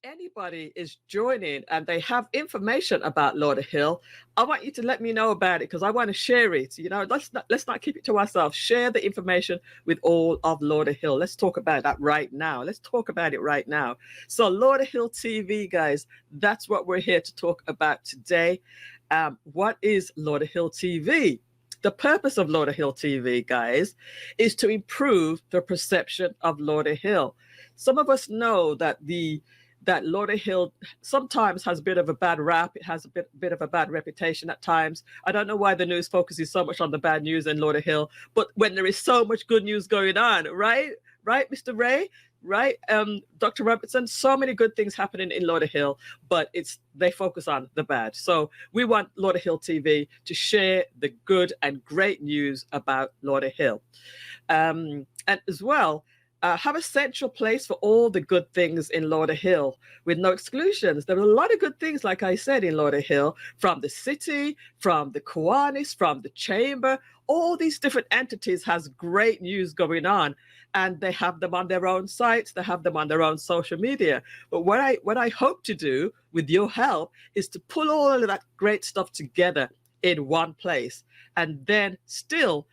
anybody is joining and they have information about Lauderhill, I want you to let me know about it because I want to share it. Let's not keep it to ourselves. Share the information with all of Lauderhill. Let's talk about that right now. Let's talk about it right now. So Lauderhill TV, guys, that's what we're here to talk about today. What is Lauderhill TV? The purpose of Lauderhill TV, guys, is to improve the perception of Lauderhill. Some of us know that Lauderhill sometimes has a bit of a bad rap. It has a bit of a bad reputation at times. I don't know why the news focuses so much on the bad news in Lauderhill, but when there is so much good news going on, right? Right, Mr. Ray? Right? Dr. Robertson, so many good things happening in Lauderhill, but they focus on the bad. So we want Lauderhill TV to share the good and great news about Lauderhill. And as well, have a central place for all the good things in Lauderhill with no exclusions. There are a lot of good things, like I said, in Lauderhill, from the city, from the Kiwanis, from the chamber. All these different entities has great news going on, and they have them on their own sites. They have them on their own social media. But what I hope to do with your help is to pull all of that great stuff together in one place, and then still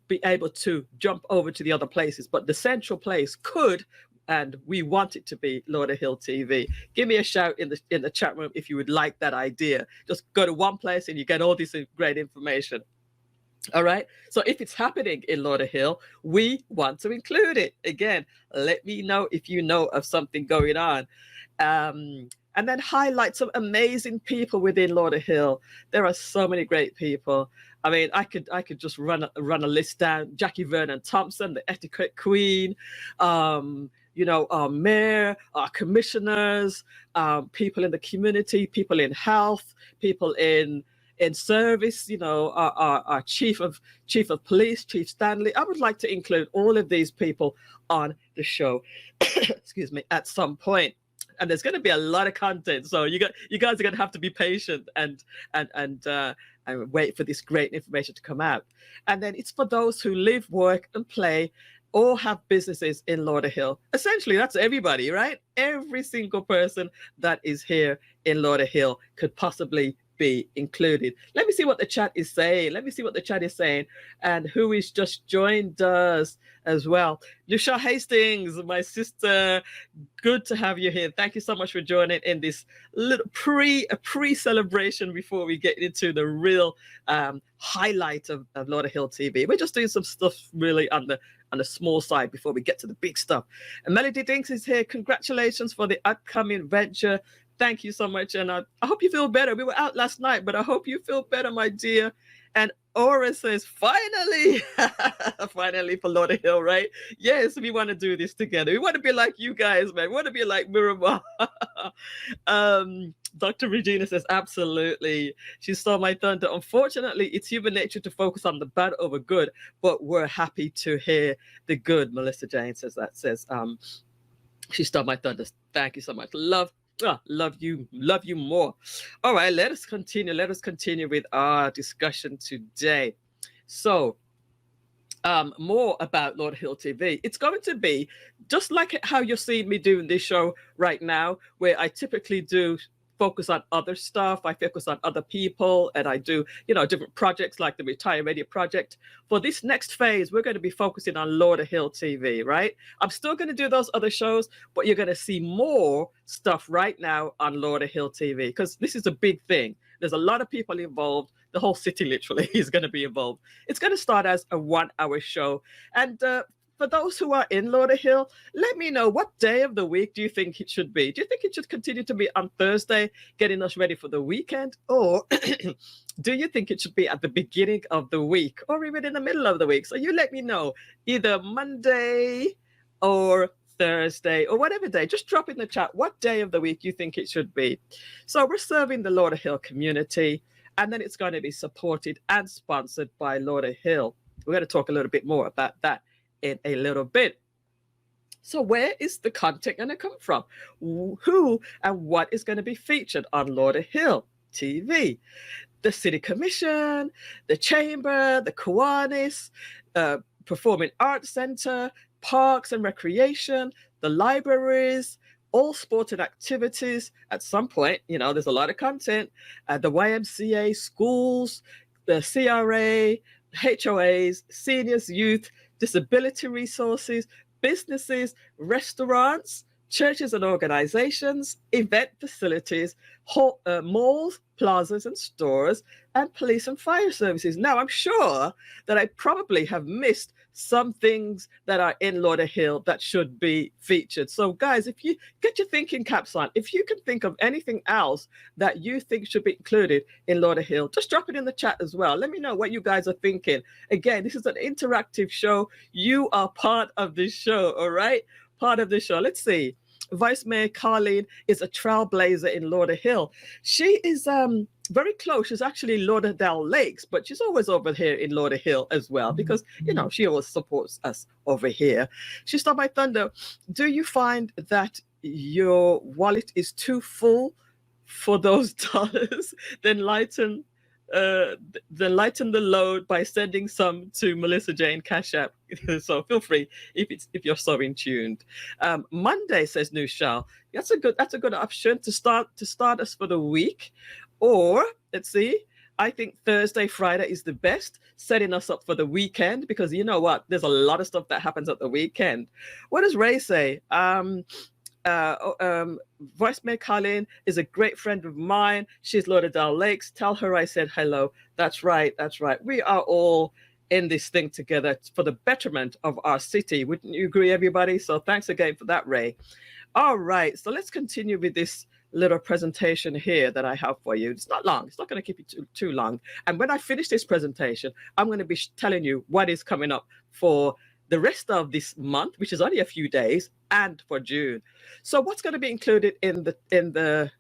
be able to jump over to the other places. But the central place could, and we want it to be, Lauderhill TV. Give me a shout in the chat room if you would like that idea. Just go to one place and you get all this great information. All right. So if it's happening in Lauderhill, we want to include it. Again, let me know if you know of something going on. And then highlight some amazing people within Lauderhill. There are so many great people. I mean, I could just run a list down. Jackie Vernon Thompson, the etiquette queen, our mayor, our commissioners, people in the community, people in health, people in service, our chief of police, Chief Stanley. I would like to include all of these people on the show, excuse me, at some point. And there's going to be a lot of content, so you guys are going to have to be patient and wait for this great information to come out. And then it's for those who live, work, and play, or have businesses in Lauderhill. Essentially, that's everybody, right? Every single person that is here in Lauderhill could possibly be included. Let me see what the chat is saying. And who is just joined us as well. Lucia Hastings, my sister, good to have you here. Thank you so much for joining in this little pre-celebration before we get into the real highlight of Lauderhill TV. We're just doing some stuff really on the small side before we get to the big stuff. And Melody Dinks is here. Congratulations for the upcoming venture. Thank you so much. And I hope you feel better. We were out last night, but I hope you feel better, my dear. And Aura says, finally, finally for Lauderhill, right? Yes, we want to do this together. We want to be like you guys, man. We want to be like Miramar. Dr. Regina says, absolutely. She stole my thunder. Unfortunately, it's human nature to focus on the bad over good, but we're happy to hear the good. Millissa Jayne says that. She stole my thunder. Thank you so much. Love you more. All right, let us continue with our discussion today. So more about Lauderhill TV. It's going to be just like how you're seeing me doing this show right now, where I typically do focus on other stuff. I focus on other people, and I do, different projects like the Retire Radio Project. For this next phase, we're going to be focusing on Lauderhill TV, right? I'm still going to do those other shows, but you're going to see more stuff right now on Lauderhill TV, because this is a big thing. There's a lot of people involved. The whole city literally is going to be involved. It's going to start as a 1-hour show. And for those who are in Lauderhill, let me know, what day of the week do you think it should be? Do you think it should continue to be on Thursday, getting us ready for the weekend? Or do you think it should be at the beginning of the week or even in the middle of the week? So you let me know, either Monday or Thursday or whatever day. Just drop in the chat what day of the week you think it should be. So we're serving the Lauderhill community, and then it's going to be supported and sponsored by Lauderhill. We're going to talk a little bit more about that in a little bit. So where is the content going to come from? Who and what is going to be featured on Lauderhill TV? The City Commission, the Chamber, the Kiwanis, Performing Arts Center, Parks and Recreation, the libraries, all sporting activities at some point. You know, there's a lot of content. The YMCA, schools, the CRA, HOAs, seniors, youth, disability resources, businesses, restaurants, churches and organizations, event facilities, malls, plazas and stores, and police and fire services. Now, I'm sure that I probably have missed some things that are in Lauderhill that should be featured. So, guys, if you get your thinking caps on, if you can think of anything else that you think should be included in Lauderhill, just drop it in the chat as well. Let me know what you guys are thinking. Again, this is an interactive show. You are part of this show, all right? Part of the show. Let's see. Vice Mayor Carleen is a trailblazer in Lauderhill. She is very close. She's actually Lauderdale Lakes, but she's always over here in Lauderhill as well because, you know, she always supports us over here. She stopped by Thunder. Do you find that your wallet is too full for those dollars? Then lighten the load by sending some to Millissa Jayne Cash App. So feel free if you're so in tuned. Monday, says Nushal. That's a good option to start us for the week. Or let's see, I think Thursday, Friday is the best, setting us up for the weekend, because you know what? There's a lot of stuff that happens at the weekend. What does Ray say? Vice Mayor Colleen is a great friend of mine. She's Lauderdale Lakes. Tell her I said hello. That's right. We are all in this thing together for the betterment of our city. Wouldn't you agree, everybody? So thanks again for that, Ray. All right, so let's continue with this little presentation here that I have for you. It's not long. It's not going to keep you too long. And when I finish this presentation, I'm going to be telling you what is coming up for the rest of this month, which is only a few days, and for June. So what's going to be included in the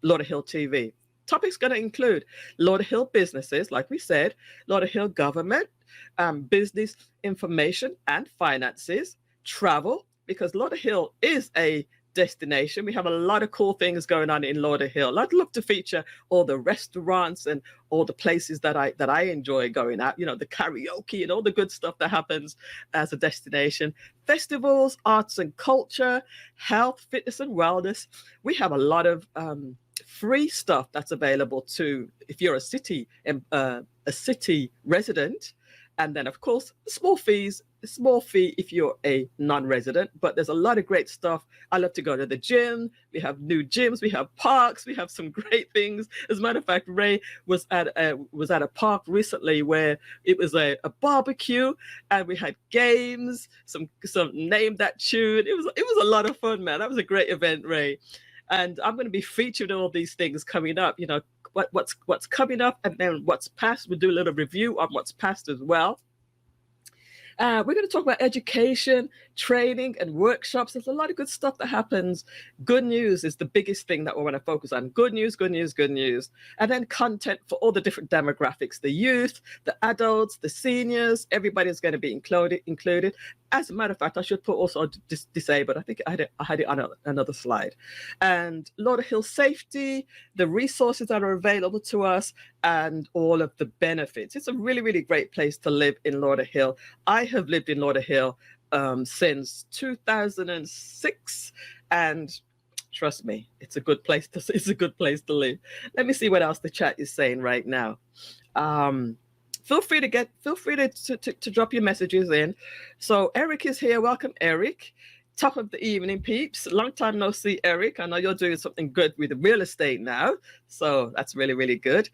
Lauderhill TV? Topics going to include Lauderhill businesses, like we said, Lauderhill government, business information and finances, travel, because Lauderhill is a destination. We have a lot of cool things going on in Lauderhill. I'd love to feature all the restaurants and all the places that I enjoy going out, you know, the karaoke and all the good stuff that happens as a destination. Festivals, arts and culture, health, fitness and wellness. We have a lot of free stuff that's available to, if you're a city resident. And then, of course, small fee if you're a non-resident, but there's a lot of great stuff. I love to go to the gym. We have new gyms, we have parks, we have some great things. As a matter of fact, Ray was at a park recently where it was a barbecue and we had games, some name that tune. It was a lot of fun, man. That was a great event, Ray. And I'm going to be featuring all these things coming up, you know, what's coming up and then what's past. We'll do a little review on what's past as well. We're going to talk about education, training, and workshops. There's a lot of good stuff that happens. Good news is the biggest thing that we want to focus on. Good news. And then content for all the different demographics, the youth, the adults, the seniors, everybody's going to be included. As a matter of fact, I should put also disabled. I think I had it on another slide. And Lauderhill safety, the resources that are available to us, and all of the benefits. It's a really, really great place to live in Lauderhill. I have lived in Lauderhill since 2006, and trust me, it's a good place to live. Let me see what else the chat is saying right now. Feel free to drop your messages in. So Eric is here. Welcome, Eric. Top of the evening, peeps. Long time no see, Eric. I know you're doing something good with real estate now. So that's really, really good.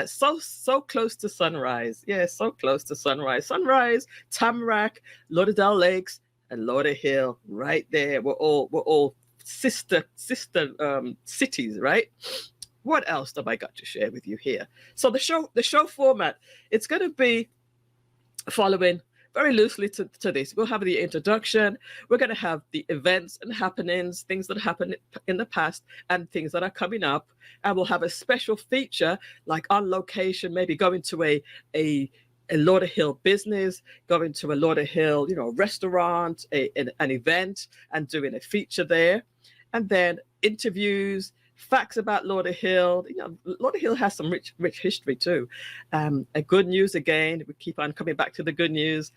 So close to sunrise. Yeah, so close to sunrise. Sunrise, Tamarack, Lauderdale Lakes, and Lauderhill right there. We're all sister cities, right? What else have I got to share with you here? So the show format, it's going to be following very loosely to this. We'll have the introduction. We're going to have the events and happenings, things that happened in the past and things that are coming up. And we'll have a special feature like on location, maybe going to a Lauderhill business, going to a Lauderhill, you know, restaurant, an event, and doing a feature there. And then interviews, facts about Lauderhill. You know, Lauderhill has some rich history too. A good news again. We keep on coming back to the good news.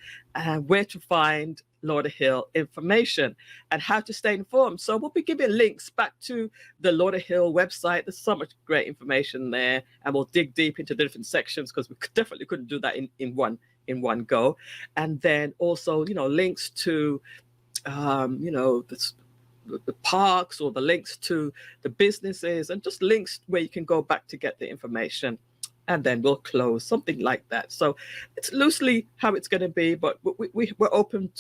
Where to find Lauderhill information and how to stay informed. So we'll be giving links back to the Lauderhill website. There's so much great information there, and we'll dig deep into the different sections because we definitely couldn't do that in one go. And then also, links to the parks, or the links to the businesses, and just links where you can go back to get the information. And then we'll close, something like that. So it's loosely how it's going to be, but we're open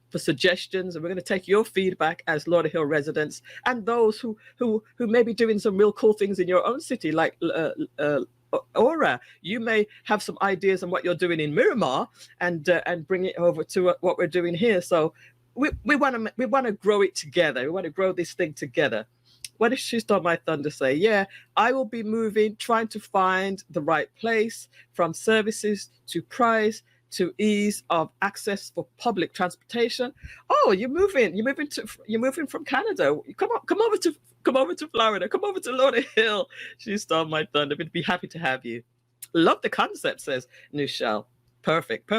for suggestions, and we're going to take your feedback as Lauderhill residents and those who may be doing some real cool things in your own city, like Aura. You may have some ideas on what you're doing in Miramar, and bring it over to what we're doing here. So we want to grow it together. We want to grow this thing together. What did She Stole My Thunder say? Yeah, I will be moving, trying to find the right place, from services to price to ease of access for public transportation. Oh, you're moving from Canada. Come over to Florida. Come over to Lauderhill. She Stole My Thunder. We'd be happy to have you. Love the concept, says Nushel. Perfect.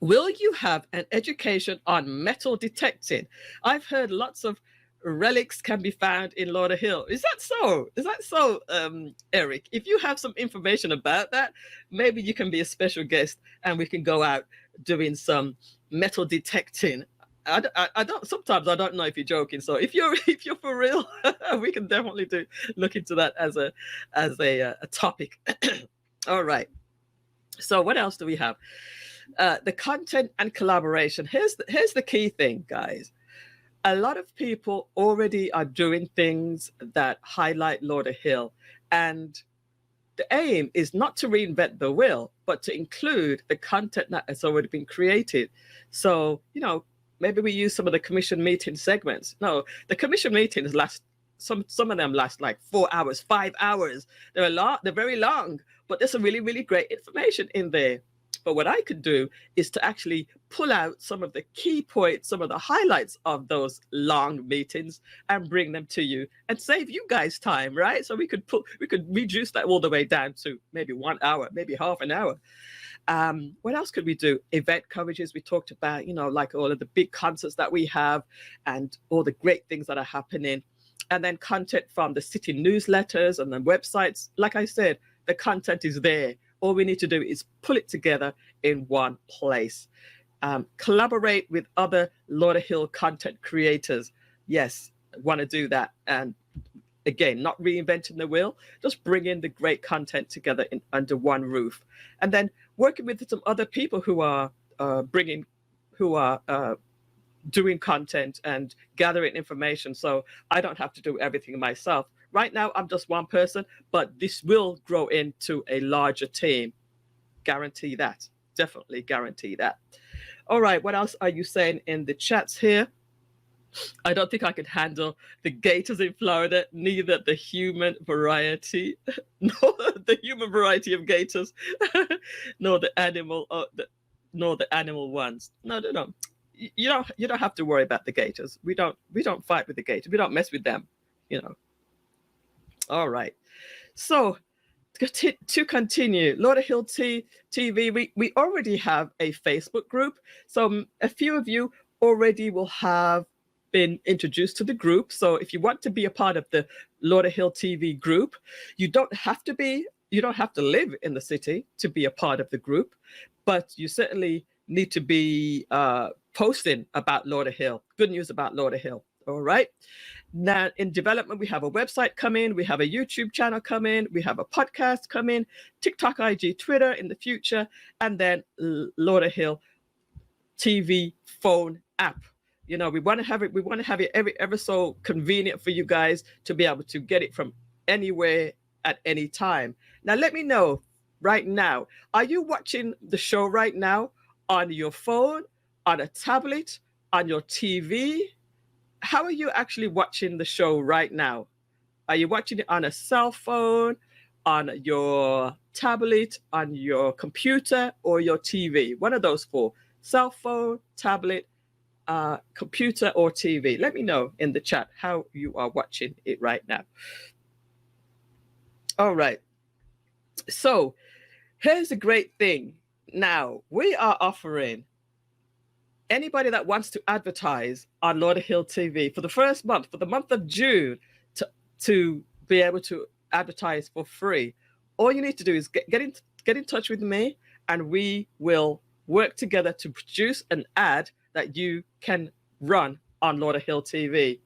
Will you have an education on metal detecting? I've heard lots of relics can be found in Lauderhill. Is that so, Eric? If you have some information about that, maybe you can be a special guest and we can go out doing some metal detecting. I don't. Sometimes I don't know if you're joking. So if you're for real, we can definitely look into that as a topic. All right. So what else do we have? The content and collaboration. Here's the key thing, guys. A lot of people already are doing things that highlight Lauderhill, and the aim is not to reinvent the wheel, but to include the content that has already been created. So, maybe we use some of the commission meeting segments. No, the commission meetings last, some of them last like 4 hours, 5 hours. They're very long, but there's some really, really great information in there. But what I could do is to actually pull out some of the key points, some of the highlights of those long meetings, and bring them to you and save you guys time, right? So we could reduce that all the way down to maybe 1 hour, maybe half an hour. What else could we do? Event coverages. We talked about, like all of the big concerts that we have and all the great things that are happening. And then content from the city newsletters and the websites. Like I said, the content is there. All we need to do is pull it together in one place. Collaborate with other Lauderhill content creators. Yes, want to do that. And again, not reinventing the wheel, just bringing the great content together under one roof. And then working with some other people who are doing content and gathering information, so I don't have to do everything myself. Right now, I'm just one person, but this will grow into a larger team. Guarantee that. Definitely guarantee that. All right, what else are you saying in the chats here? I don't think I could handle the gators in Florida, neither the human variety, nor the human variety of gators, nor the animal ones. No. You don't have to worry about the gators. We don't fight with the gators. We don't mess with them. All right. So to continue, Lauderhill TV, we already have a Facebook group. So a few of you already will have been introduced to the group. So if you want to be a part of the Lauderhill TV group, you don't have to live in the city to be a part of the group, but you certainly need to be posting about Lauderhill, good news about Lauderhill. All right. Now in development, we have a website coming, we have a YouTube channel coming, we have a podcast coming, TikTok, IG, Twitter in the future, and then Lauderhill TV phone app. We want to have it ever so convenient for you guys to be able to get it from anywhere at any time. Now let me know right now, are you watching the show right now on your phone, on a tablet, on your TV? How are you actually watching the show right now? Are you watching it on a cell phone, on your tablet, on your computer, or your TV? One of those four: cell phone, tablet, computer, or TV. Let me know in the chat how you are watching it right now. All right. So here's a great thing. Now we are offering anybody that wants to advertise on Lauderhill TV for the first month, for the month of June, to be able to advertise for free, all you need to do is get in touch with me, and we will work together to produce an ad that you can run on Lauderhill TV.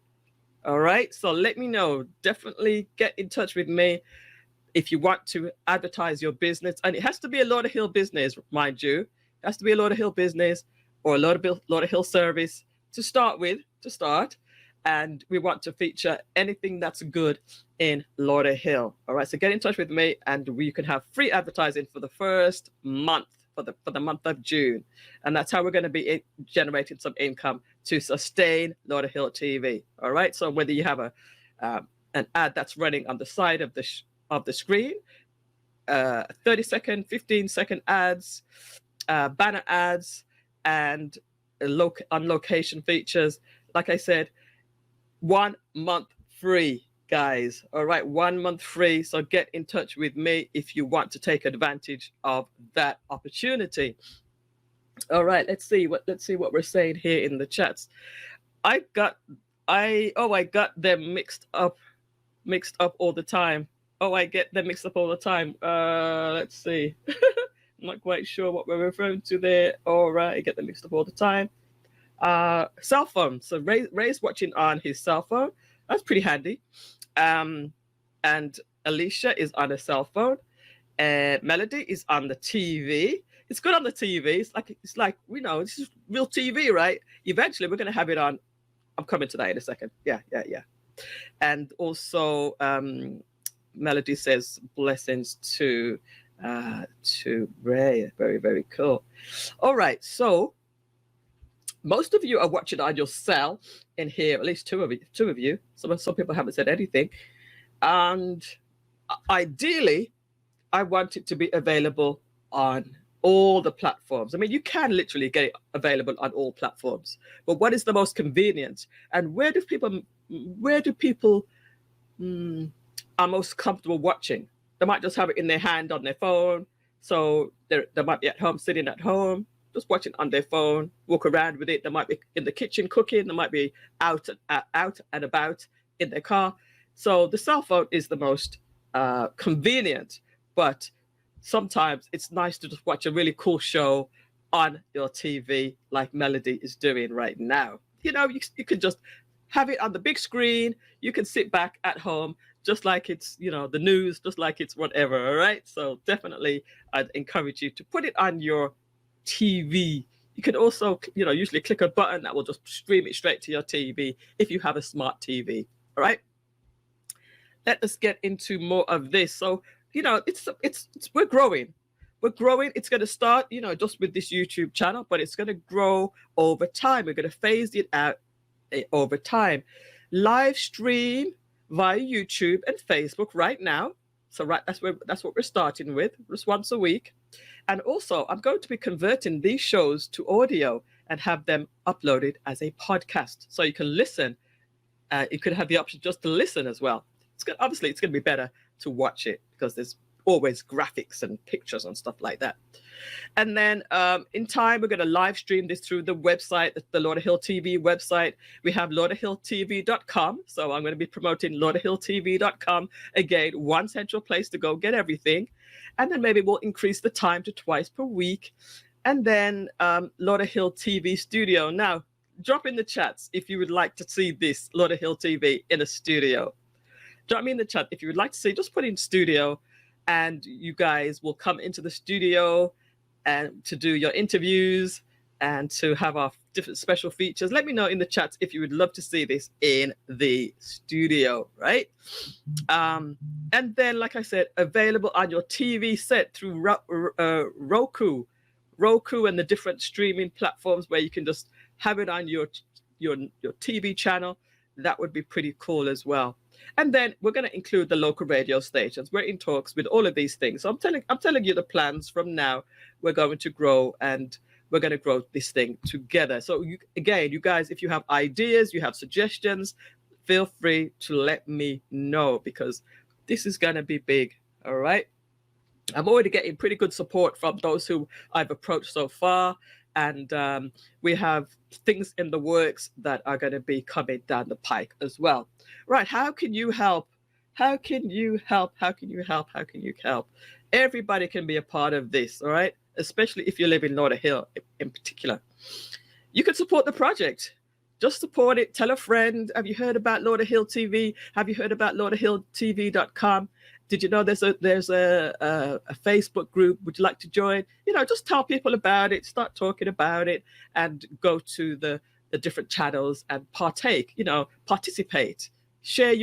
All right, so let me know. Definitely get in touch with me if you want to advertise your business, and it has to be a Lauderhill business, mind you. It has to be a Lauderhill business or a Lauderhill service to start. And we want to feature anything that's good in Lauderhill. All right, so get in touch with me, and we can have free advertising for the first month, for the month of June. And that's how we're going to be generating some income to sustain Lauderhill TV. All right, so whether you have an ad that's running on the side of the screen, 30-second, 15-second ads, banner ads, and on location features, like I said, 1 month free, guys. All right, 1 month free. So get in touch with me if you want to take advantage of that opportunity. All right, let's see what we're saying here in the chats. I got them mixed up all the time. Oh, I get them mixed up all the time. Let's see. I'm not quite sure what we're referring to there. All right, I get them mixed up all the time. Cell phone. So Ray's watching on his cell phone. That's pretty handy. And Alicia is on a cell phone. Melody is on the TV. It's good on the TV. It's like this is real TV, right? Eventually, we're gonna have it on. I'm coming to that in a second. Yeah. And also, Melody says blessings to Ray. Very, very cool. All right, so most of you are watching on your cell in here, at least two of you. Some people haven't said anything. And ideally, I want it to be available on all the platforms. I mean, you can literally get it available on all platforms. But what is the most convenient? And where do people are most comfortable watching? They might just have it in their hand on their phone. So they might be at home, sitting at home, just watching on their phone, walk around with it. They might be in the kitchen cooking. They might be out and about in their car. So the cell phone is the most convenient, but sometimes it's nice to just watch a really cool show on your TV like Melody is doing right now. You can just have it on the big screen. You can sit back at home, just like it's, the news, just like it's whatever, all right? So definitely I'd encourage you to put it on your TV. You can also, usually click a button that will just stream it straight to your TV if you have a smart TV, all right? Let us get into more of this. So, we're growing. We're growing. It's going to start, just with this YouTube channel, but it's going to grow over time. We're going to phase it out over time. Live stream via YouTube and Facebook right now. So that's what we're starting with, just once a week. And also, I'm going to be converting these shows to audio and have them uploaded as a podcast, so you can listen. You could have the option just to listen as well. Obviously, it's going to be better to watch it because there's always graphics and pictures and stuff like that. And then in time, we're going to live stream this through the website, the Lauderhill TV website. We have lauderhilltv.com. So I'm going to be promoting lauderhilltv.com. Again, one central place to go get everything. And then maybe we'll increase the time to twice per week. And then Lauderhill TV studio. Now, drop in the chats if you would like to see this Lauderhill TV in a studio. Drop me in the chat if you would like to see, just put in studio, and you guys will come into the studio and to do your interviews and to have our different special features. Let me know in the chats if you would love to see this in the studio, right? And then, like I said, available on your TV set through Roku and the different streaming platforms where you can just have it on your TV channel. That would be pretty cool as well. And then we're going to include the local radio stations. We're in talks with all of these things. So I'm telling you the plans from now. We're going to grow, and we're going to grow this thing together. So you guys, if you have ideas, you have suggestions, feel free to let me know, because this is going to be big. All right. I'm already getting pretty good support from those who I've approached so far. and we have things in the works that are going to be coming down the pike as well. Right? How can you help? How can you help? How can you help? How can you help? Everybody can be a part of this, all right? Especially if you live in Lauderhill in particular. You can support the project. Just support it. Tell a friend. Have you heard about Lauderhill TV? Have you heard about lauderhilltv.com? Did you know there's a Facebook group? Would you like to join? Just tell people about it, start talking about it, and go to the different channels and partake, participate. Share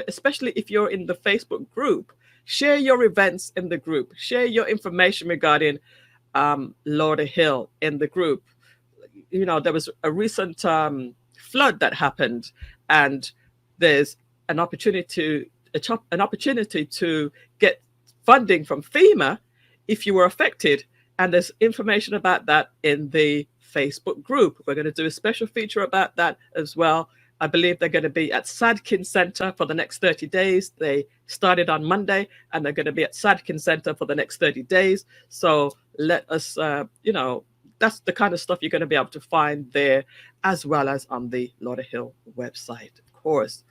especially if you're in the Facebook group, share your events in the group, share your information regarding Lauderhill in the group. There was a recent flood that happened, and there's an opportunity to get funding from FEMA if you were affected, and there's information about that in the Facebook group. We're going to do a special feature about that as well. I believe they're going to be at Sadkin Center for the next 30 days. They started on Monday, and they're going to be at Sadkin Center for the next 30 days. So let us, that's the kind of stuff you're going to be able to find there, as well as on the Lauderhill website, of course.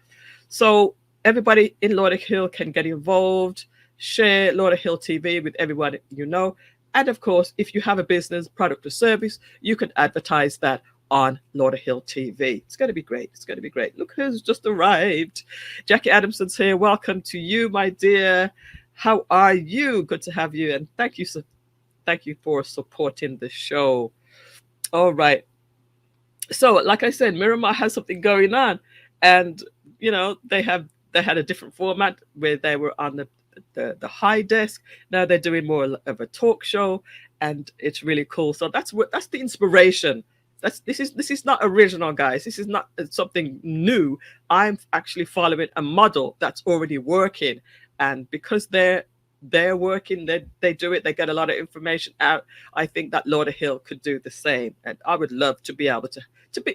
So everybody in Lauderhill can get involved, share Lauderhill TV with everyone you know. And of course, if you have a business, product or service, you can advertise that on Lauderhill TV. It's going to be great. It's going to be great. Look who's just arrived. Jackie Adamson's here. Welcome to you, my dear. How are you? Good to have you. And thank you for supporting the show. All right. So, like I said, Miramar has something going on, and they had a different format where they were on the high desk. Now they're doing more of a talk show, and it's really cool. So that's the inspiration. This is not original, guys. This is not something new. I'm actually following a model that's already working, and because they're working, they do it, they get a lot of information out. I think that Lauderhill could do the same, and I would love to be able to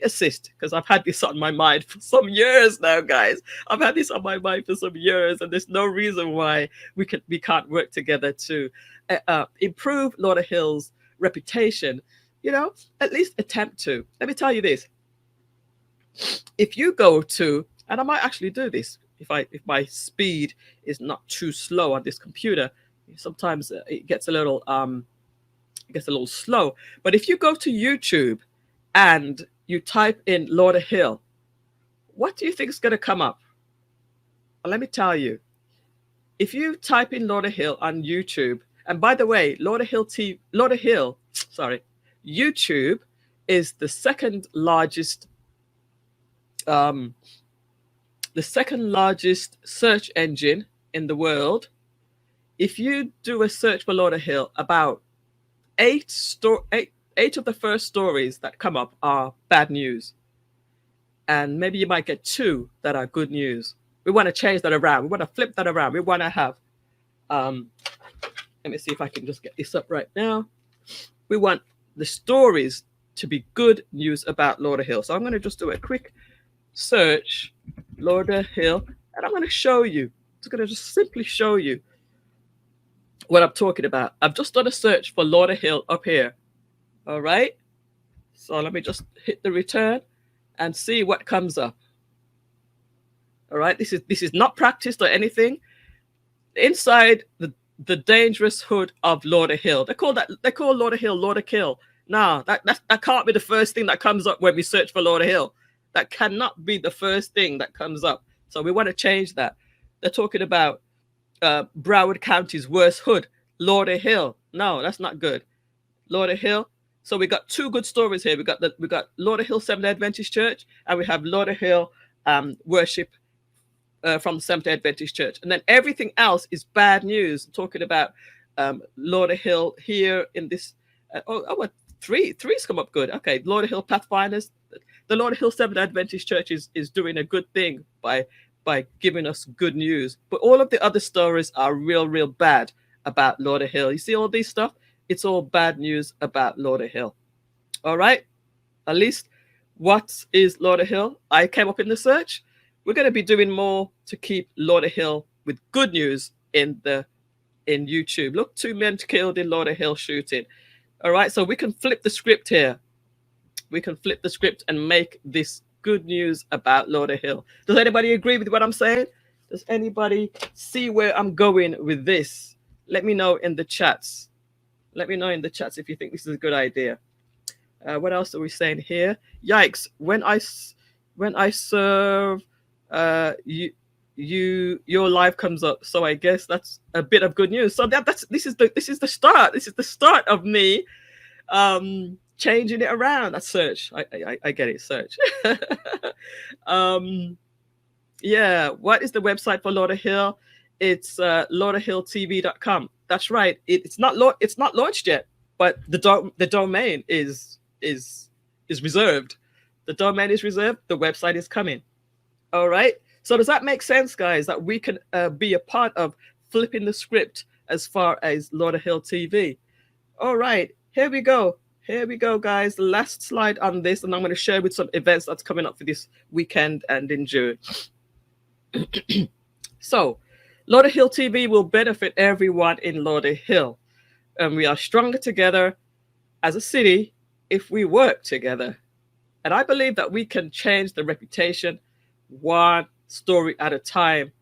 assist, because I've had this on my mind for some years now, guys. I've had this on my mind for some years, and there's no reason why we can't work together to improve Lauderhill's reputation. At least attempt to. Let me tell you this: if you go to, and I might actually do this if my speed is not too slow on this computer. Sometimes it gets a little slow. But if you go to YouTube and you type in Lauderhill, what do you think is going to come up? Well, let me tell you. If you type in Lauderhill on YouTube, and by the way, YouTube is the second largest search engine in the world. If you do a search for Lauderhill, about eight of the first stories that come up are bad news, and maybe you might get 2 that are good news. We want to change that around. We want to flip that around. We want to have let me see if I can just get this up right now. We want the stories to be good news about Lauderhill. So I'm going to just do a quick search, Lauderhill, and I'm going to show you. It's going to just simply show you what I'm talking about. I've just done a search for Lauderhill up here. All right. So let me just hit the return and see what comes up. All right. This is not practiced or anything. Inside the dangerous hood of Lauderhill. They call Lauderhill Lauderkill. No, that can't be the first thing that comes up when we search for Lauderhill. That cannot be the first thing that comes up. So we want to change that. They're talking about Broward County's worst hood, Lauderhill. No, that's not good. Lauderhill. So we got 2 good stories here. We got Lauderhill Seventh-day Adventist Church, and we have Lauderhill worship from the Seventh-day Adventist Church. And then everything else is bad news, talking about Lauderhill here in this. Three's come up good. Okay, Lauderhill Pathfinders. The Lauderhill Seventh-day Adventist Church is doing a good thing by giving us good news. But all of the other stories are real bad about Lauderhill. You see all these stuff? It's all bad news about Lauderhill. All right? At least, what is Lauderhill? I came up in the search. We're going to be doing more to keep Lauderhill with good news in YouTube. Look, 2 men killed in Lauderhill shooting. All right, so we can flip the script here. We can flip the script and make this good news about Lauderhill. Does anybody agree with what I'm saying? Does anybody see where I'm going with this? Let me know in the chats. Let me know in the chats if you think this is a good idea. What else are we saying here? Yikes! When I serve, your live comes up. So I guess that's a bit of good news. So this is the start. This is the start of me changing it around. That's search. I get it. Search. Yeah. What is the website for Lauderhill? It's lauderhilltv.com. That's right. It's not launched yet, but the domain is reserved. The domain is reserved. The website is coming. All right. So does that make sense, guys? That we can be a part of flipping the script as far as Lauderhill TV. All right. Here we go. Here we go, guys. The last slide on this, and I'm going to share with some events that's coming up for this weekend and in June. So, Lauderhill TV will benefit everyone in Lauderhill, and we are stronger together as a city if we work together. And I believe that we can change the reputation one story at a time.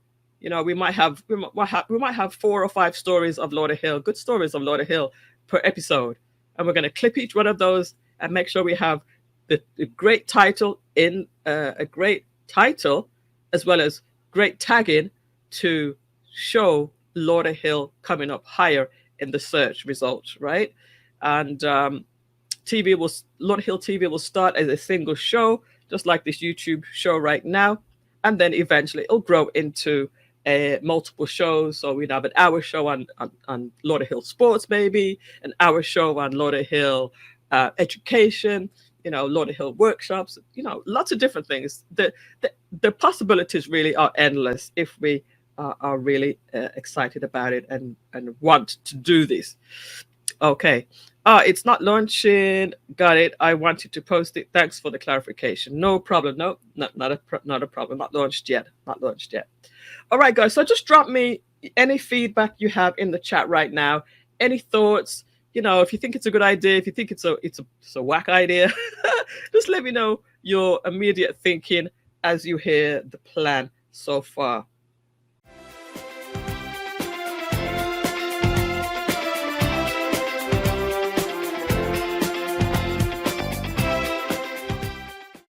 You know, we might have 4 or 5 stories of Lauderhill, good stories of Lauderhill per episode, and we're going to clip each one of those and make sure we have the great title in a great title, as well as great tagging to show Lauderhill coming up higher in the search results, right? And Lauderhill TV will start as a single show, just like this YouTube show right now, and then eventually it'll grow into multiple shows. So we'd have an hour show on Lauderhill sports, maybe an hour show on Lauderhill education, you know, Lauderhill workshops, you know, lots of different things. The possibilities really are endless if we are really excited about it and want to do this. Okay. It's not launching. Got it. I wanted to post it. Thanks for the clarification. No problem. No, not a problem. Not launched yet. Not launched yet. All right, guys. So just drop me any feedback you have in the chat right now. Any thoughts? You know, if you think it's a good idea, if you think it's a whack idea, just let me know your immediate thinking as you hear the plan so far.